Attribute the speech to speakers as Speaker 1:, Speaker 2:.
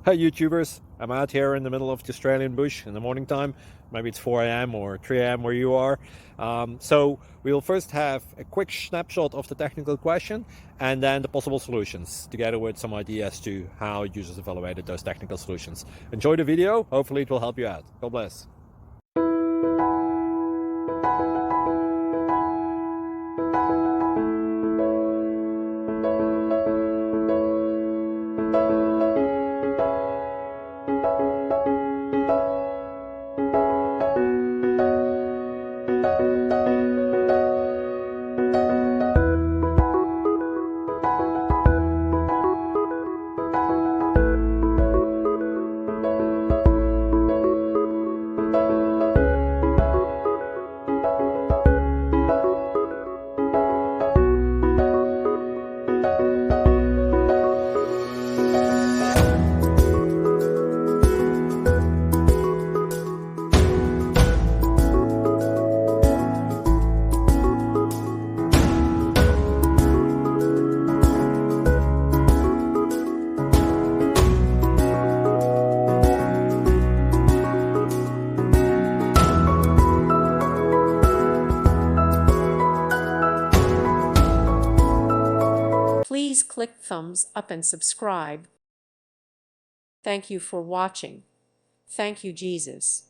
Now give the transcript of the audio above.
Speaker 1: Hi YouTubers, I'm out here in the middle of the Australian bush in the morning time. Maybe it's 4 a.m. or 3 a.m. where you are. So we'll first have a quick snapshot of the technical question and then the possible solutions, together with some ideas to how users evaluated those technical solutions. Enjoy the video, hopefully it will help you out. God bless.
Speaker 2: Please click thumbs up and subscribe. Thank you for watching. Thank you, Jesus.